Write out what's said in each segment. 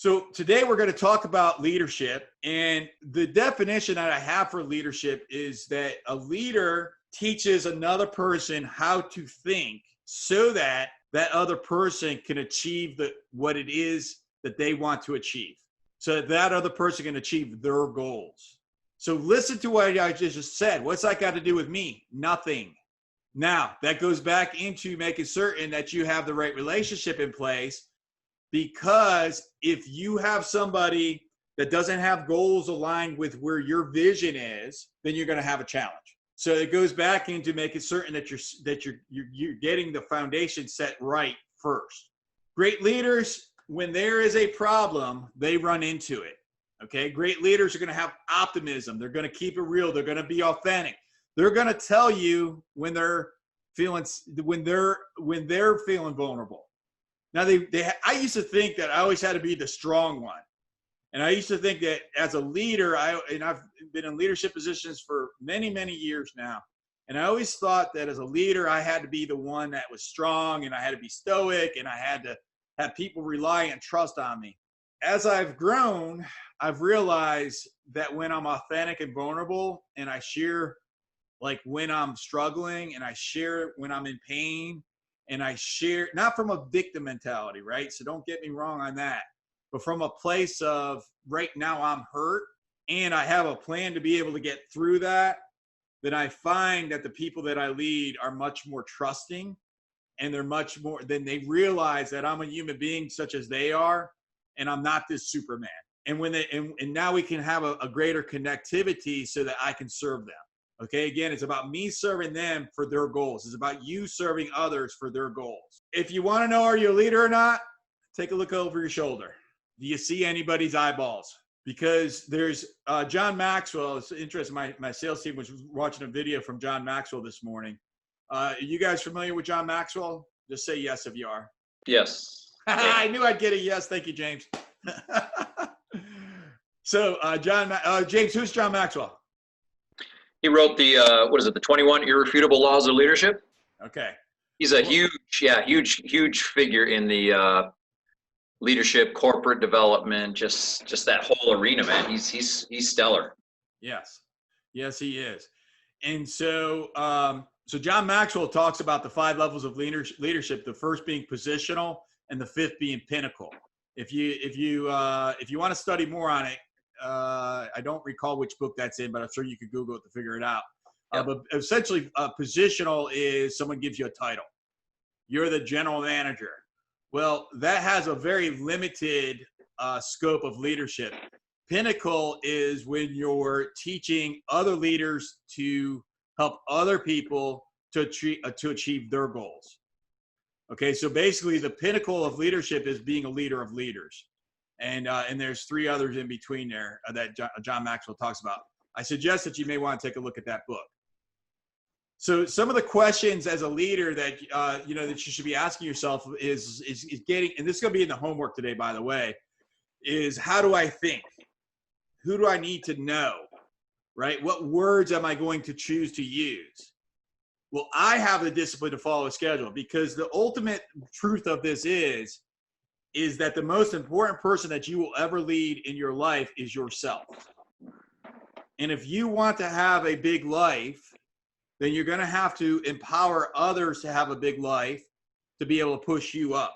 So today we're going to talk about leadership, and the definition that I have for leadership is that a leader teaches another person how to think so that that other person can achieve what it is that they want to achieve. So that that other person can achieve their goals. So listen to what I just said. What's that got to do with me? Nothing. Now, that goes back into making certain that you have the right relationship in place, because if you have somebody that doesn't have goals aligned with where your vision is, then you're going to have a challenge. So it goes back into making certain that you're getting the foundation set right first. Great leaders, when there is a problem, they run into it. Okay, great leaders are going to have optimism. They're going to keep it real. They're going to be authentic. They're going to tell you when they're feeling vulnerable. Now, I used to think that I always had to be the strong one. And I used to think that as a leader, I've been in leadership positions for many, many years now. And I always thought that as a leader, I had to be the one that was strong, and I had to be stoic, and I had to have people rely and trust on me. As I've grown, I've realized that when I'm authentic and vulnerable, and I share like when I'm struggling, and I share when I'm in pain, and I share not from a victim mentality, right? So don't get me wrong on that, but from a place of right now I'm hurt and I have a plan to be able to get through that, then I find that the people that I lead are much more trusting, and they're much more, then they realize that I'm a human being such as they are, and I'm not this Superman. And when and now we can have a greater connectivity so that I can serve them. Okay, again, it's about me serving them for their goals. It's about you serving others for their goals. If you want to know are you a leader or not, take a look over your shoulder. Do you see anybody's eyeballs? Because there's John Maxwell. It's interesting. My sales team was watching a video from John Maxwell this morning. Are you guys familiar with John Maxwell? Just say yes if you are. Yes. I knew I'd get a yes. Thank you, James. So, James, who's John Maxwell? He wrote the 21 Irrefutable Laws of Leadership. Okay. He's a huge figure in the leadership, corporate development, just that whole arena, man. He's stellar. Yes, he is. And so, so John Maxwell talks about the 5 levels of leadership. The first being positional, and the 5th being pinnacle. If you want to study more on it, I don't recall which book that's in, but I'm sure you could Google it to figure it out. Yep. But essentially, positional is someone gives you a title. You're the general manager. Well, that has a very limited scope of leadership. Pinnacle is when you're teaching other leaders to help other people to achieve their goals. Okay, so basically the pinnacle of leadership is being a leader of leaders. And there's 3 others in between there that John Maxwell talks about. I suggest that you may want to take a look at that book. So some of the questions as a leader that that you should be asking yourself is getting, and this is going to be in the homework today, by the way, is how do I think? Who do I need to know? Right? What words am I going to choose to use? Well, I have the discipline to follow a schedule, because the ultimate truth of this is that the most important person that you will ever lead in your life is yourself. And if you want to have a big life, then you're going to have to empower others to have a big life to be able to push you up.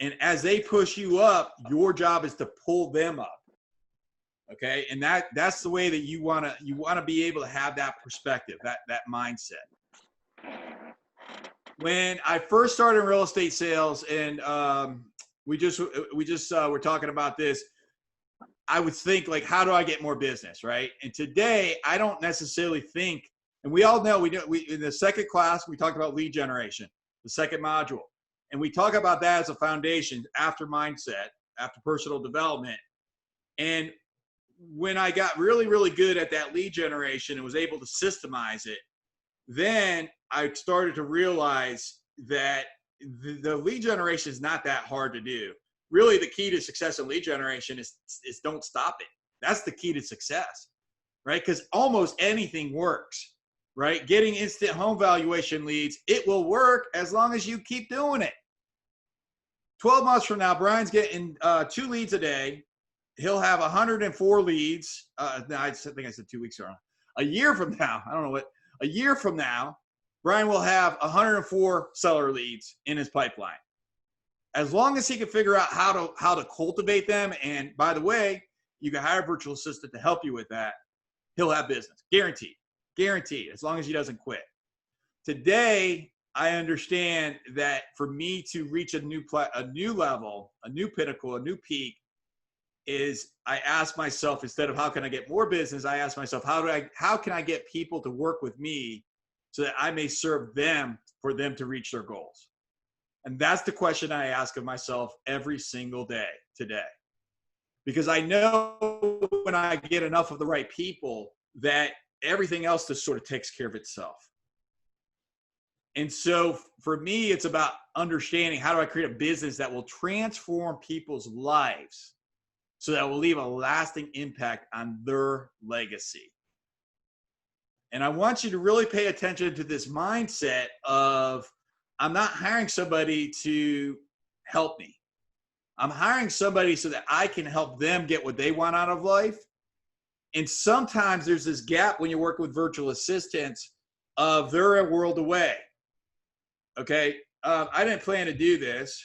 And as they push you up, your job is to pull them up. Okay? And that's the way that you want to be able to have that perspective, that mindset. When I first started in real estate sales, and we just were talking about this, I would think like, how do I get more business, right? And today, I don't necessarily think, and we all know, we in the second class, we talked about lead generation, the second module. And we talk about that as a foundation after mindset, after personal development. And when I got really, really good at that lead generation and was able to systemize it, then I started to realize that the lead generation is not that hard to do. Really, the key to success in lead generation is don't stop it. That's the key to success, right? Because almost anything works, right? Getting instant home valuation leads, it will work as long as you keep doing it. 12 months from now, Brian's getting 2 leads a day. He'll have 104 leads. No, I think I said 2 weeks ago. A year from now, I don't know what, a year from now, Brian will have 104 seller leads in his pipeline. As long as he can figure out how to cultivate them, and by the way, you can hire a virtual assistant to help you with that, he'll have business. Guaranteed. Guaranteed, as long as he doesn't quit. Today, I understand that for me to reach a new level, a new pinnacle, a new peak, is I ask myself, instead of how can I get more business, I ask myself, how can I get people to work with me so that I may serve them for them to reach their goals? And that's the question I ask of myself every single day today. Because I know when I get enough of the right people that everything else just sort of takes care of itself. And so for me, it's about understanding, how do I create a business that will transform people's lives so that will leave a lasting impact on their legacy. And I want you to really pay attention to this mindset of, I'm not hiring somebody to help me. I'm hiring somebody so that I can help them get what they want out of life. And sometimes there's this gap when you work with virtual assistants of they're a world away. Okay, I didn't plan to do this.